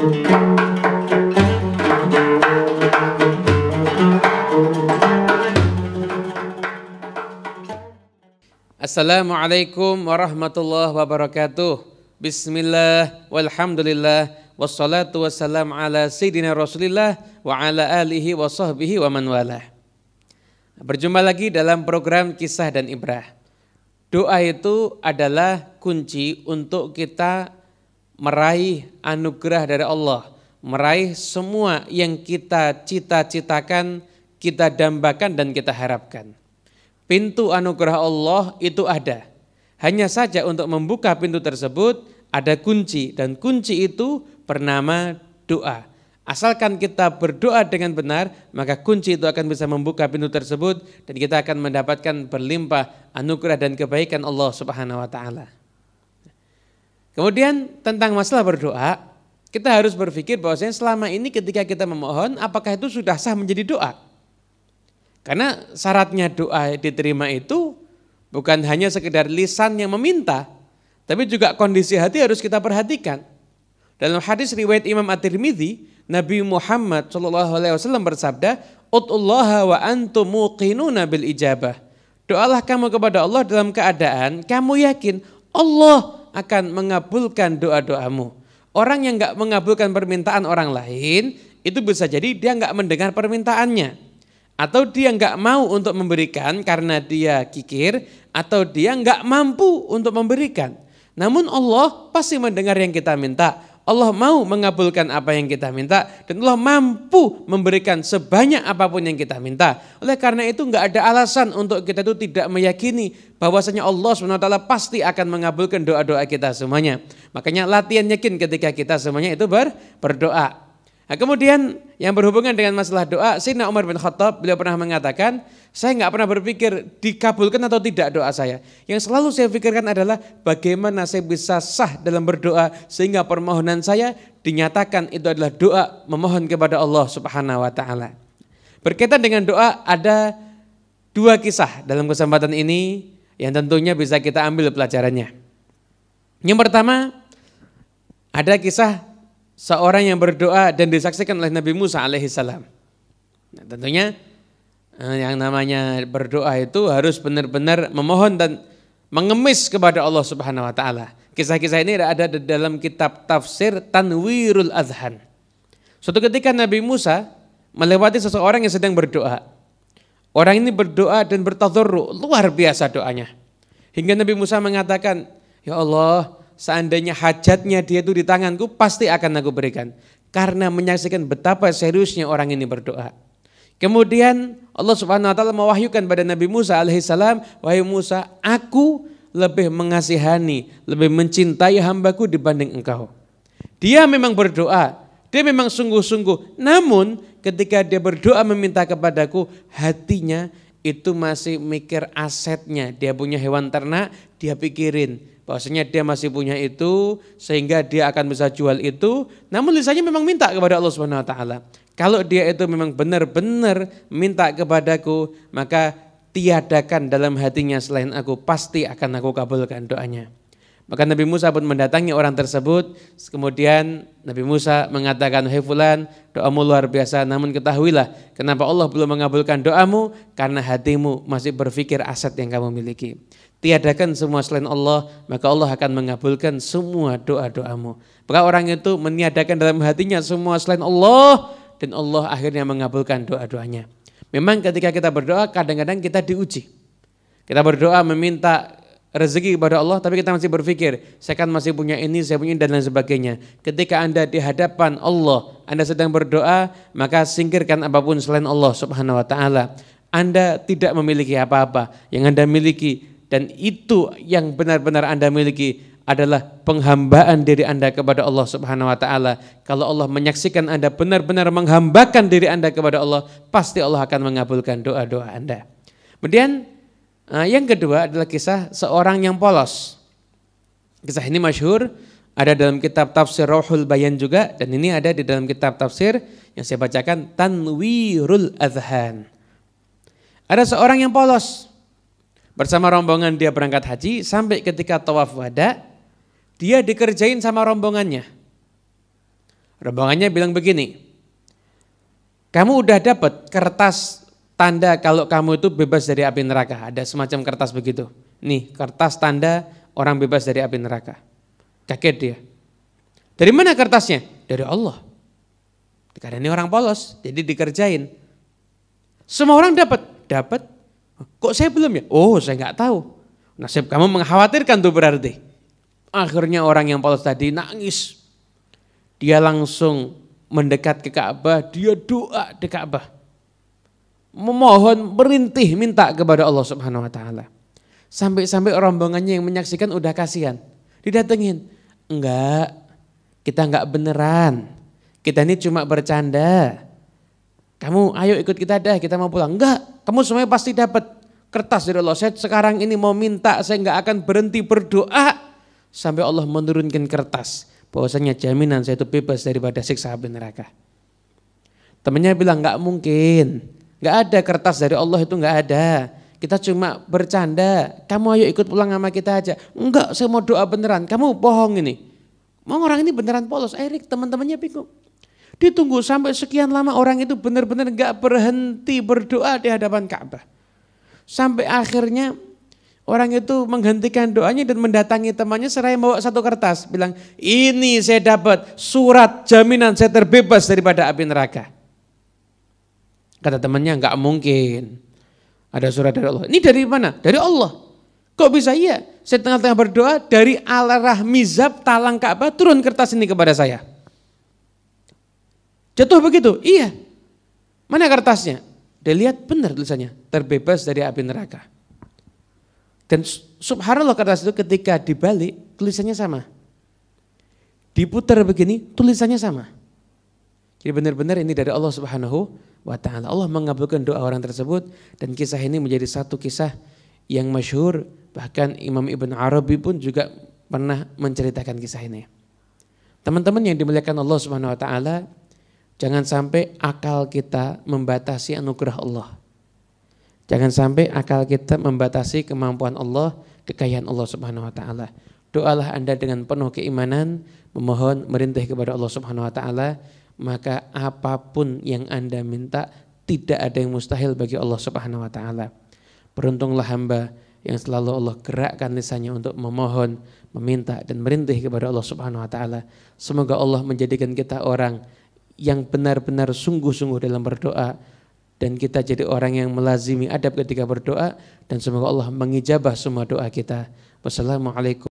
Assalamualaikum warahmatullahi wabarakatuh. Bismillah walhamdulillah wassalatu wassalam ala sayyidina Rasulillah wa ala alihi wa sahbihi wa man walah. Berjumpa lagi dalam program Kisah dan Ibrah. Doa itu adalah kunci untuk kita meraih anugerah dari Allah, meraih semua yang kita cita-citakan, kita dambakan dan kita harapkan. Pintu anugerah Allah itu ada. Hanya saja untuk membuka pintu tersebut ada kunci dan kunci itu bernama doa. Asalkan kita berdoa dengan benar, maka kunci itu akan bisa membuka pintu tersebut dan kita akan mendapatkan berlimpah anugerah dan kebaikan Allah Subhanahu wa taala. Kemudian tentang masalah berdoa, kita harus berpikir bahwasanya selama ini ketika kita memohon, apakah itu sudah sah menjadi doa? Karena syaratnya doa diterima itu bukan hanya sekedar lisan yang meminta, tapi juga kondisi hati harus kita perhatikan. Dalam hadis riwayat Imam At-Tirmidzi, Nabi Muhammad SAW bersabda, "Ud'ullaha wa antum muqinuna bil ijabah." Doalah kamu kepada Allah dalam keadaan kamu yakin Allah akan mengabulkan doa-doamu. Orang yang enggak mengabulkan permintaan orang lain, itu bisa jadi dia enggak mendengar permintaannya. Atau dia enggak mau untuk memberikan karena dia kikir, atau dia enggak mampu untuk memberikan. Namun Allah pasti mendengar yang kita minta. Allah mau mengabulkan apa yang kita minta dan Allah mampu memberikan sebanyak apapun yang kita minta. Oleh karena itu enggak ada alasan untuk kita itu tidak meyakini bahwasanya Allah SWT pasti akan mengabulkan doa-doa kita semuanya. Makanya latihan yakin ketika kita semuanya itu berdoa. Nah, kemudian yang berhubungan dengan masalah doa, Sayyidina Umar bin Khattab beliau pernah mengatakan, saya enggak pernah berpikir dikabulkan atau tidak doa saya. Yang selalu saya pikirkan adalah bagaimana saya bisa sah dalam berdoa sehingga permohonan saya dinyatakan itu adalah doa memohon kepada Allah Subhanahu wa taala. Berkaitan dengan doa ada dua kisah dalam kesempatan ini yang tentunya bisa kita ambil pelajarannya. Yang pertama, ada kisah seorang yang berdoa dan disaksikan oleh Nabi Musa alaihissalam. Nah, tentunya yang namanya berdoa itu harus benar-benar memohon dan mengemis kepada Allah Subhanahu wa taala. Kisah-kisah ini ada di dalam kitab tafsir Tanwirul Adhan. Suatu ketika Nabi Musa melewati seseorang yang sedang berdoa. Orang ini berdoa dan bertadarru, luar biasa doanya. Hingga Nabi Musa mengatakan, "Ya Allah, seandainya hajatnya dia itu di tanganku pasti akan aku berikan." Karena menyaksikan betapa seriusnya orang ini berdoa. Kemudian Allah Subhanahu wa taala mewahyukan pada Nabi Musa alaihissalam, "Wahai Musa, aku lebih mengasihani, lebih mencintai hambaku dibanding engkau." Dia memang berdoa, dia memang sungguh-sungguh. Namun ketika dia berdoa meminta kepadaku, hatinya itu masih mikir asetnya. Dia punya hewan ternak, dia pikirin bahwasanya dia masih punya itu sehingga dia akan bisa jual itu. Namun lisannya memang minta kepada Allah Subhanahu wa taala. Kalau dia itu memang benar-benar minta kepadaku, maka tiadakan dalam hatinya selain aku, pasti akan aku kabulkan doanya. Maka Nabi Musa pun mendatangi orang tersebut. Kemudian Nabi Musa mengatakan, "Hai fulan, doamu luar biasa, namun ketahuilah kenapa Allah belum mengabulkan doamu, karena hatimu masih berpikir aset yang kamu miliki. Tiadakan semua selain Allah, maka Allah akan mengabulkan semua doa-doamu." Maka orang itu meniadakan dalam hatinya semua selain Allah, dan Allah akhirnya mengabulkan doa-doanya. Memang ketika kita berdoa kadang-kadang kita diuji. Kita berdoa meminta rezeki kepada Allah, tapi kita masih berpikir, saya kan masih punya ini, saya punya ini, dan lain sebagainya. Ketika Anda di hadapan Allah, Anda sedang berdoa, maka singkirkan apapun selain Allah Subhanahu wa taala. Anda tidak memiliki apa-apa, yang Anda miliki dan itu yang benar-benar Anda miliki adalah penghambaan diri Anda kepada Allah Subhanahu wa taala. Kalau Allah menyaksikan Anda benar-benar menghambakan diri Anda kepada Allah, pasti Allah akan mengabulkan doa-doa Anda. Kemudian yang kedua adalah kisah seorang yang polos. Kisah ini masyhur, ada dalam kitab tafsir Rauhul Bayan juga, dan ini ada di dalam kitab tafsir yang saya bacakan, Tanwirul Adhan. Ada seorang yang polos. Bersama rombongan dia berangkat haji, sampai ketika tawaf wada, dia dikerjain sama rombongannya. Rombongannya bilang begini, kamu udah dapat kertas tanda kalau kamu itu bebas dari api neraka. Ada semacam kertas begitu. Nih kertas tanda orang bebas dari api neraka. Kaget dia. Dari mana kertasnya? Dari Allah. Karena ini orang polos, jadi dikerjain. Semua orang dapat. Dapat. Kok saya belum ya? Oh, saya nggak tahu. Nasib kamu mengkhawatirkan tuh berarti. Akhirnya orang yang polos tadi nangis. Dia langsung mendekat ke Ka'bah, dia doa di Ka'bah. Memohon, merintih, minta kepada Allah Subhanahu wa taala. Sampai-sampai rombongannya yang menyaksikan udah kasihan. Didatengin. Enggak, kita enggak beneran. Kita ini cuma bercanda. Kamu ayo ikut kita dah, kita mau pulang. Enggak, kamu semuanya pasti dapat kertas dari Allah. Saya sekarang ini mau minta, saya enggak akan berhenti berdoa sampai Allah menurunkan kertas. Bahwasanya jaminan saya itu bebas daripada siksa api neraka. Temannya bilang enggak mungkin. Enggak ada kertas dari Allah itu enggak ada. Kita cuma bercanda. Kamu ayo ikut pulang sama kita aja. Enggak, saya mau doa beneran. Kamu bohong ini. Mau orang ini beneran polos. Erik teman-temannya bingung. Ditunggu sampai sekian lama orang itu benar-benar enggak berhenti berdoa di hadapan Ka'bah. Sampai akhirnya orang itu menghentikan doanya dan mendatangi temannya seraya bawa satu kertas. Bilang, ini saya dapat surat jaminan saya terbebas daripada api neraka. Kata temannya, enggak mungkin. Ada surat dari Allah. Ini dari mana? Dari Allah. Kok bisa? Iya. Saya tengah-tengah berdoa dari arah mizab talang Ka'bah turun kertas ini kepada saya. Jatuh begitu? Iya. Mana kertasnya? Dia lihat benar tulisannya. Terbebas dari api neraka. Dan subhanallah kertas itu ketika dibalik tulisannya sama. Diputar begini tulisannya sama. Jadi benar-benar ini dari Allah Subhanahu wa ta'ala. Allah mengabulkan doa orang tersebut dan kisah ini menjadi satu kisah yang masyhur. Bahkan Imam Ibn Arabi pun juga pernah menceritakan kisah ini. Teman-teman yang dimuliakan Allah Subhanahu wa ta'ala, jangan sampai akal kita membatasi anugerah Allah. Jangan sampai akal kita membatasi kemampuan Allah, kekayaan Allah Subhanahu wa ta'ala. Doalah Anda dengan penuh keimanan, memohon, merintih kepada Allah Subhanahu wa ta'ala, maka apapun yang Anda minta tidak ada yang mustahil bagi Allah Subhanahu wa ta'ala. Beruntunglah hamba yang selalu Allah gerakkan lisannya untuk memohon, meminta dan merintih kepada Allah Subhanahu wa ta'ala. Semoga Allah menjadikan kita orang yang benar-benar sungguh-sungguh dalam berdoa dan kita jadi orang yang melazimi adab ketika berdoa dan semoga Allah mengijabah semua doa kita. Wassalamualaikum